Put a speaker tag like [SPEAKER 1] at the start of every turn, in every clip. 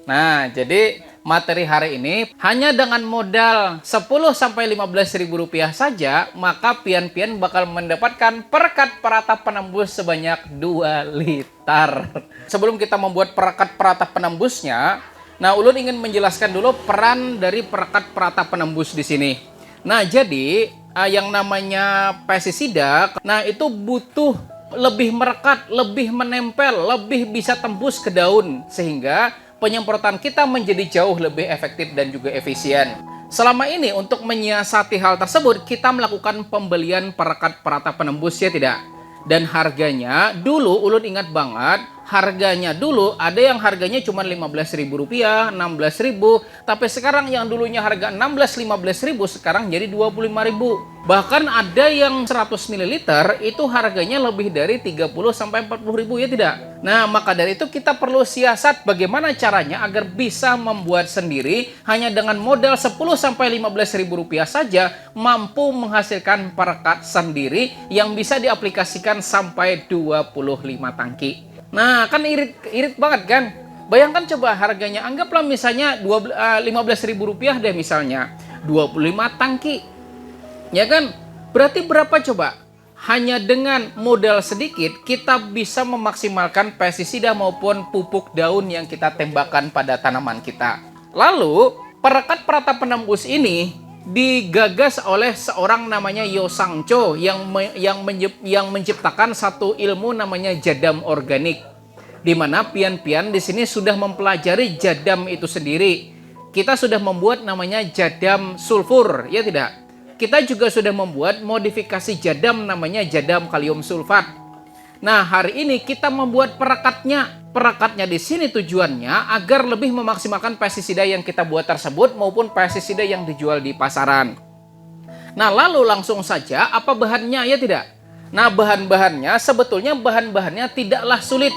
[SPEAKER 1] Nah, jadi materi hari ini hanya dengan modal 10-15 ribu rupiah saja, maka pian-pian bakal mendapatkan perekat peratap penembus sebanyak 2 liter. Sebelum kita membuat perekat peratap penembusnya, nah Ulun ingin menjelaskan dulu peran dari perekat peratap penembus di sini. Nah, jadi yang namanya pestisida, nah itu butuh lebih merekat, lebih menempel, lebih bisa tembus ke daun, sehingga penyemprotan kita menjadi jauh lebih efektif dan juga efisien. Selama ini untuk menyiasati hal tersebut, kita melakukan pembelian perekat peratap penembus, ya tidak? Dan harganya dulu Ulun ingat banget, harganya dulu ada yang harganya cuma Rp15.000, Rp16.000, tapi sekarang yang dulunya harga Rp16.000-15.000 sekarang jadi Rp25.000. Bahkan ada yang 100 ml itu harganya lebih dari Rp30.000-40.000, ya tidak? Nah, maka dari itu kita perlu siasat bagaimana caranya agar bisa membuat sendiri hanya dengan modal Rp10.000-15.000 saja mampu menghasilkan perekat sendiri yang bisa diaplikasikan sampai 25 tangki. Nah, kan irit banget kan? Bayangkan coba harganya, anggaplah misalnya Rp15.000 deh misalnya, 25 tangki. Ya kan? Berarti berapa coba? Hanya dengan modal sedikit, kita bisa memaksimalkan pestisida maupun pupuk daun yang kita tembakkan pada tanaman kita. Lalu, perekat peratap penembus ini digagas oleh seorang namanya Yo Sang Cho yang menciptakan satu ilmu namanya jadam organik. Di mana pian-pian di sini sudah mempelajari jadam itu sendiri. Kita sudah membuat namanya jadam sulfur, ya tidak? Kita juga sudah membuat modifikasi jadam namanya jadam kalium sulfat. Nah, hari ini kita membuat perekatnya. Perekatnya di sini tujuannya agar lebih memaksimalkan pestisida yang kita buat tersebut maupun pestisida yang dijual di pasaran. Nah, lalu langsung saja apa bahannya, ya tidak? Nah, bahan-bahannya sebetulnya bahan-bahannya tidaklah sulit.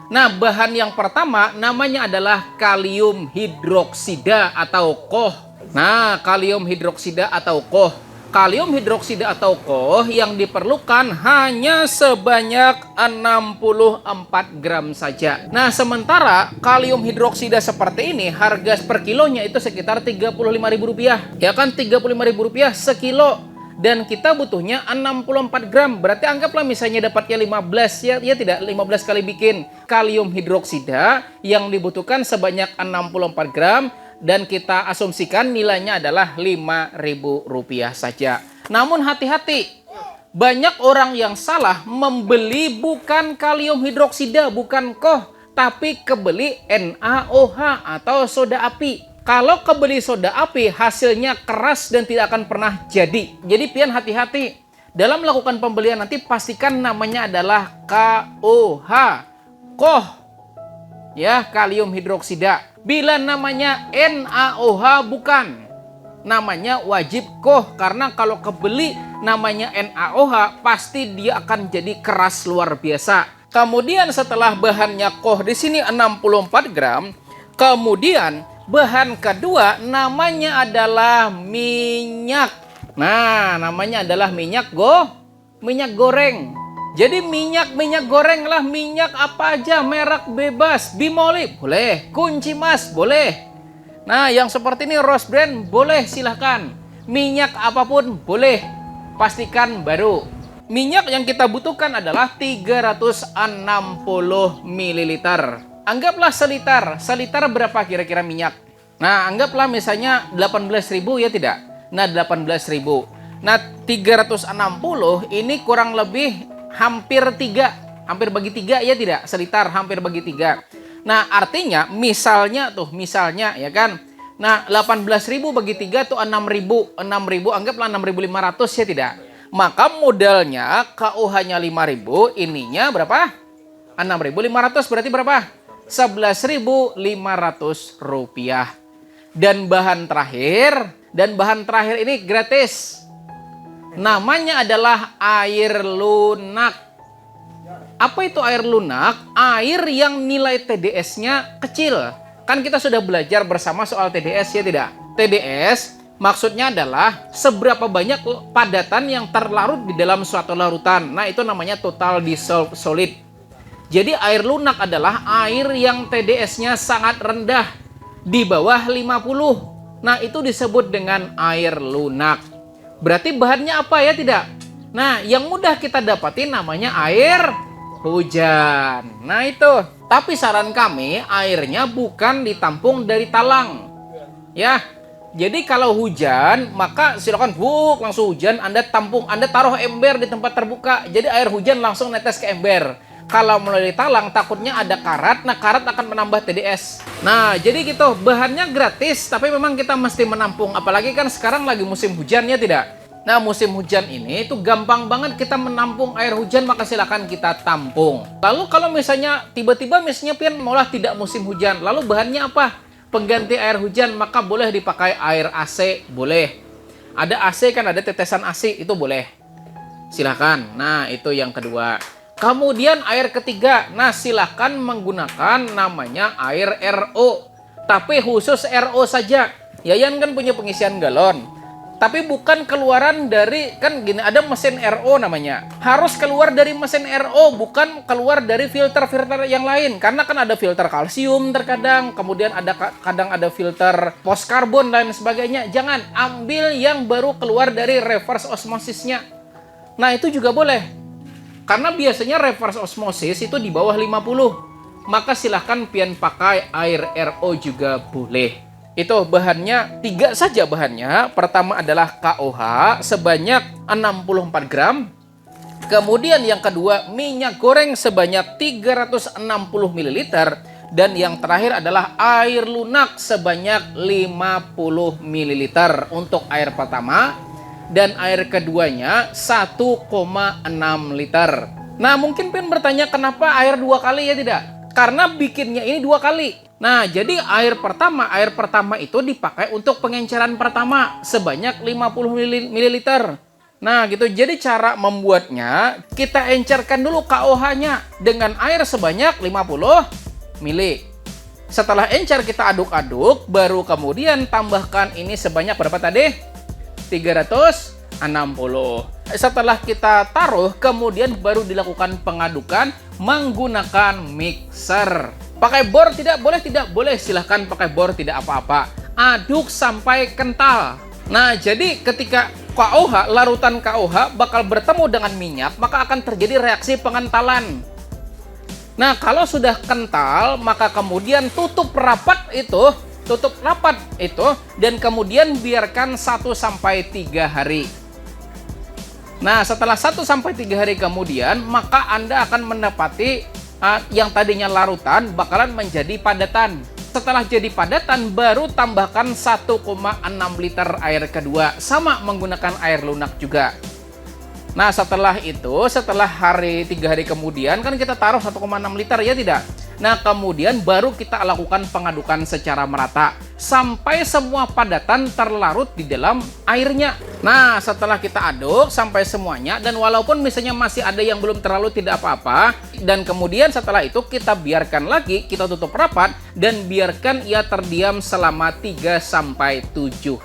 [SPEAKER 1] Nah, bahan yang pertama namanya adalah kalium hidroksida atau KOH. Nah, kalium hidroksida atau KOH. Kalium hidroksida atau KOH yang diperlukan hanya sebanyak 64 gram saja. Nah, sementara kalium hidroksida seperti ini harga per kilonya itu sekitar Rp35.000. Ya kan, Rp35.000 sekilo. Dan kita butuhnya 64 gram. Berarti anggaplah misalnya dapatnya 15, ya tidak, 15 kali bikin kalium hidroksida yang dibutuhkan sebanyak 64 gram. Dan kita asumsikan nilainya adalah Rp5.000 saja. Namun hati-hati, banyak orang yang salah membeli bukan kalium hidroksida, bukan KOH, tapi kebeli NaOH atau soda api. Kalau kebeli soda api, hasilnya keras dan tidak akan pernah jadi. Jadi pian hati-hati. Dalam melakukan pembelian nanti pastikan namanya adalah KOH, KOH, ya, kalium hidroksida. Bila namanya NaOH bukan, namanya wajib KOH, karena kalau kebeli namanya NaOH pasti dia akan jadi keras luar biasa. Kemudian setelah bahannya KOH di sini 64 gram, kemudian bahan kedua namanya adalah minyak. Nah, namanya adalah minyak goreng. Jadi minyak goreng lah, minyak apa aja, merek bebas, Bimoli boleh, Kunci Mas boleh. Nah, yang seperti ini Rose Brand boleh, silahkan. Minyak apapun boleh, pastikan baru. Minyak yang kita butuhkan adalah 360 ml. Anggaplah seliter berapa kira-kira minyak? Nah, anggaplah misalnya 18.000, ya tidak? Nah, 18.000. Nah, 360 ini kurang lebih hampir bagi 3, ya tidak? Seliter hampir bagi 3. Nah, artinya misalnya ya kan. Nah, 18.000 bagi 3 tuh 6.000. 6.000 anggaplah 6.500, ya tidak? Maka modalnya KOH-nya 5.000, ininya berapa? 6.500, berarti berapa? Rp11.500. Dan bahan terakhir ini gratis. Namanya adalah air lunak. Apa itu air lunak? Air yang nilai TDS-nya kecil. Kan kita sudah belajar bersama soal TDS, ya tidak? TDS maksudnya adalah seberapa banyak padatan yang terlarut di dalam suatu larutan. Nah, itu namanya total dissolved solid. Jadi air lunak adalah air yang TDS-nya sangat rendah. di bawah 50. Nah, itu disebut dengan air lunak. Berarti bahannya apa ya tidak? Nah, yang mudah kita dapatin namanya air hujan. Nah, itu. Tapi saran kami, airnya bukan ditampung dari talang. Ya. Jadi kalau hujan, maka silakan langsung hujan, Anda tampung, Anda taruh ember di tempat terbuka. Jadi air hujan langsung netes ke ember. Kalau melalui talang takutnya ada karat, nah karat akan menambah TDS. Nah, jadi gitu, bahannya gratis, tapi memang kita mesti menampung. Apalagi kan sekarang lagi musim hujan ya tidak? Nah, musim hujan ini itu gampang banget kita menampung air hujan, maka silakan kita tampung. Lalu kalau misalnya tiba-tiba misalnya pian maulah tidak musim hujan, lalu bahannya apa? Pengganti air hujan, maka boleh dipakai air AC, boleh. Ada AC kan, ada tetesan AC, itu boleh. Silakan. Nah, itu yang kedua. Kemudian air ketiga, nah silahkan menggunakan namanya air RO. Tapi khusus RO saja. Yayan kan punya pengisian galon. Tapi bukan keluaran dari, kan gini, ada mesin RO namanya. Harus keluar dari mesin RO, bukan keluar dari filter-filter yang lain. Karena kan ada filter kalsium terkadang, kemudian kadang ada filter post karbon dan sebagainya. Jangan, ambil yang baru keluar dari reverse osmosisnya. Nah, itu juga boleh. Karena biasanya reverse osmosis itu di bawah 50. Maka silahkan pian pakai air RO juga boleh. Itu bahannya 3 saja bahannya. Pertama adalah KOH sebanyak 64 gram. Kemudian yang kedua minyak goreng sebanyak 360 ml. Dan yang terakhir adalah air lunak sebanyak 50 ml untuk air pertama. Dan air keduanya 1,6 liter. Nah, mungkin pengen bertanya kenapa air 2 kali ya tidak? Karena bikinnya ini 2 kali. Nah, jadi air pertama itu dipakai untuk pengenceran pertama sebanyak 50 ml. Nah, gitu. Jadi cara membuatnya, kita encerkan dulu KOH-nya dengan air sebanyak 50 ml. Setelah encer kita aduk-aduk, baru kemudian tambahkan ini sebanyak berapa tadi? 360. Setelah kita taruh, kemudian baru dilakukan pengadukan menggunakan mixer. Pakai bor tidak boleh? Tidak boleh. Silahkan pakai bor, tidak apa-apa. Aduk sampai kental. Nah, jadi ketika KOH, larutan KOH bakal bertemu dengan minyak, maka akan terjadi reaksi pengentalan. Nah, kalau sudah kental, maka kemudian tutup rapat itu dan kemudian biarkan 1-3 hari. Nah, setelah 1-3 hari kemudian, maka Anda akan mendapati yang tadinya larutan bakalan menjadi padatan. Setelah jadi padatan, baru tambahkan 1,6 liter air kedua, sama menggunakan air lunak juga. Nah, setelah 3 hari kemudian kan kita taruh 1,6 liter ya tidak? Nah, kemudian baru kita lakukan pengadukan secara merata sampai semua padatan terlarut di dalam airnya. Nah, setelah kita aduk sampai semuanya, dan walaupun misalnya masih ada yang belum terlalu, tidak apa-apa. Dan kemudian setelah itu kita biarkan lagi, kita tutup rapat dan biarkan ia terdiam selama 3-7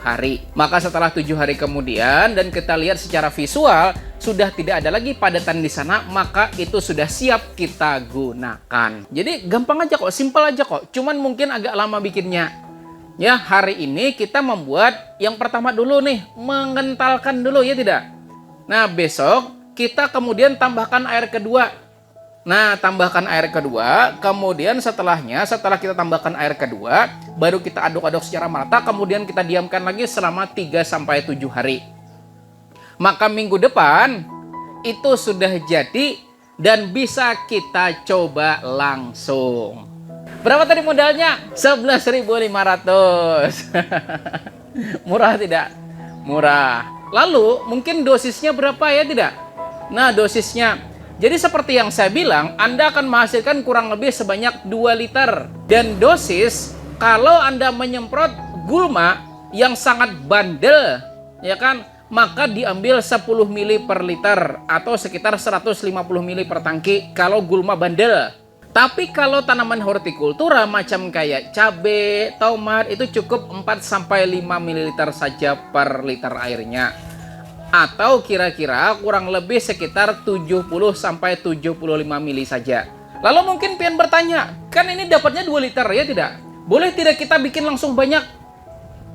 [SPEAKER 1] hari. Maka setelah 7 hari kemudian dan kita lihat secara visual sudah tidak ada lagi padatan di sana, maka itu sudah siap kita gunakan. Jadi gampang aja kok, simpel aja kok. Cuman mungkin agak lama bikinnya. Ya, hari ini kita membuat yang pertama dulu nih, mengentalkan dulu ya tidak? Nah, besok kita kemudian tambahkan air kedua. Nah, tambahkan air kedua, kemudian setelah kita tambahkan air kedua, baru kita aduk-aduk secara merata, kemudian kita diamkan lagi selama 3-7 hari. Maka minggu depan itu sudah jadi dan bisa kita coba langsung. Berapa tadi modalnya? 11.500. Murah tidak? Murah. Lalu mungkin dosisnya berapa ya tidak? Nah, dosisnya. Jadi seperti yang saya bilang, Anda akan menghasilkan kurang lebih sebanyak 2 liter. Dan dosis kalau Anda menyemprot gulma yang sangat bandel, ya kan? Maka diambil 10 ml per liter atau sekitar 150 ml per tangki kalau gulma bandel. Tapi kalau tanaman hortikultura macam kayak cabai, tomat itu cukup 4-5 ml saja per liter airnya. Atau kira-kira kurang lebih sekitar 70-75 ml saja. Lalu mungkin pian bertanya, kan ini dapatnya 2 liter ya tidak? Boleh tidak kita bikin langsung banyak?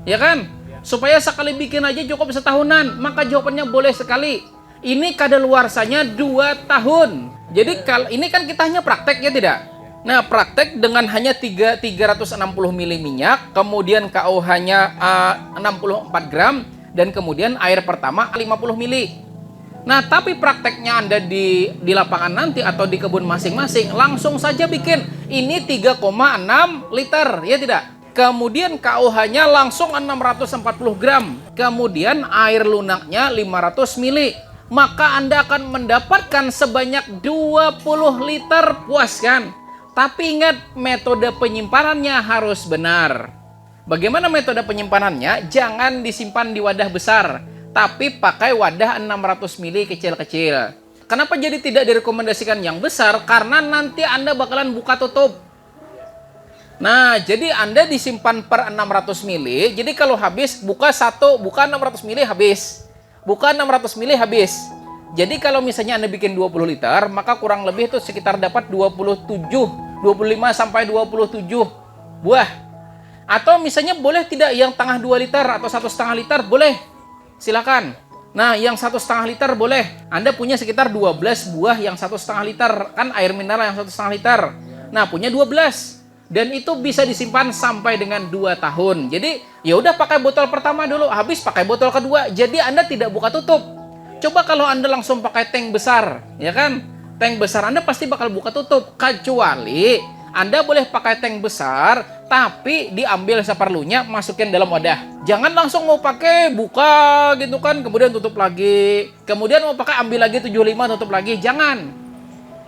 [SPEAKER 1] Ya kan? Supaya sekali bikin aja cukup setahunan. Maka jawabannya boleh sekali. Ini kadaluarsanya 2 tahun. Jadi ini kan kita hanya praktek ya tidak? Nah, praktek dengan hanya 360 ml minyak, kemudian KOH-nya 64 gram, dan kemudian air pertama 50 ml. Nah, tapi prakteknya Anda di lapangan nanti atau di kebun masing-masing, langsung saja bikin. Ini 3,6 liter, ya tidak? Kemudian KOH-nya langsung 640 gram. Kemudian air lunaknya 500 ml. Maka Anda akan mendapatkan sebanyak 20 liter, puas kan? Tapi ingat, metode penyimpanannya harus benar. Bagaimana metode penyimpanannya? Jangan disimpan di wadah besar, tapi pakai wadah 600 ml kecil-kecil. Kenapa jadi tidak direkomendasikan yang besar? Karena nanti Anda bakalan buka tutup. Nah, jadi Anda disimpan per 600 ml. Jadi kalau habis, buka 600 ml habis. Buka 600 ml habis. Jadi kalau misalnya Anda bikin 20 liter, maka kurang lebih itu sekitar dapat 25 sampai 27 buah. Atau misalnya boleh tidak yang tengah 2 liter atau 1,5 liter, boleh. Silakan. Nah, yang 1,5 liter boleh. Anda punya sekitar 12 buah yang 1,5 liter, kan air mineral yang 1,5 liter. Nah, punya 12. Dan itu bisa disimpan sampai dengan 2 tahun. Jadi, ya udah pakai botol pertama dulu, habis pakai botol kedua. Jadi Anda tidak buka tutup. Coba kalau Anda langsung pakai tank besar, ya kan? Tank besar Anda pasti bakal buka tutup. Kecuali Anda boleh pakai tank besar, tapi diambil seperlunya, masukin dalam wadah. Jangan langsung mau pakai buka gitu kan, kemudian tutup lagi. Kemudian mau pakai ambil lagi 75, tutup lagi. Jangan.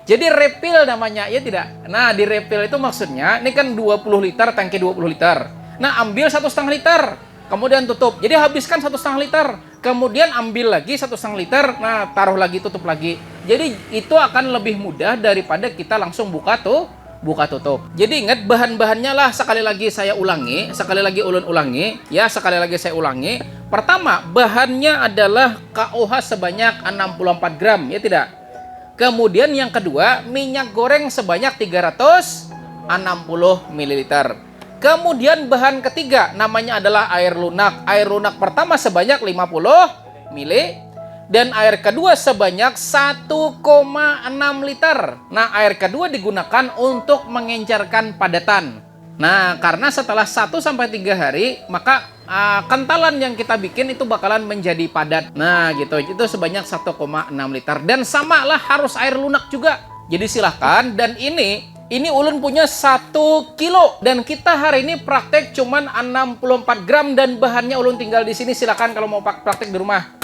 [SPEAKER 1] Jadi refill namanya, ya tidak? Nah, di refill itu maksudnya, ini kan 20 liter, tangki 20 liter. Nah, ambil 1,5 liter, kemudian tutup. Jadi habiskan 1,5 liter. Kemudian ambil lagi 1,5 liter, nah taruh lagi, tutup lagi. Jadi itu akan lebih mudah daripada kita langsung buka tutup. Jadi ingat bahan-bahannya lah, sekali lagi saya ulangi, sekali lagi ulun ulangi, ya sekali lagi saya ulangi. Pertama, bahannya adalah KOH sebanyak 64 gram, ya tidak? Kemudian yang kedua, minyak goreng sebanyak 360 ml. Kemudian bahan ketiga namanya adalah air lunak. Air lunak pertama sebanyak 50 ml dan air kedua sebanyak 1,6 liter. Nah, air kedua digunakan untuk mengencerkan padatan. Nah, karena setelah 1-3 hari, maka kentalan yang kita bikin itu bakalan menjadi padat. Nah, gitu. Itu sebanyak 1,6 liter. Dan samalah harus air lunak juga. Jadi silahkan. Dan ini ulun punya 1 kilo dan kita hari ini praktek cuman 64 gram dan bahannya ulun tinggal di sini. Silakan kalau mau praktek di rumah.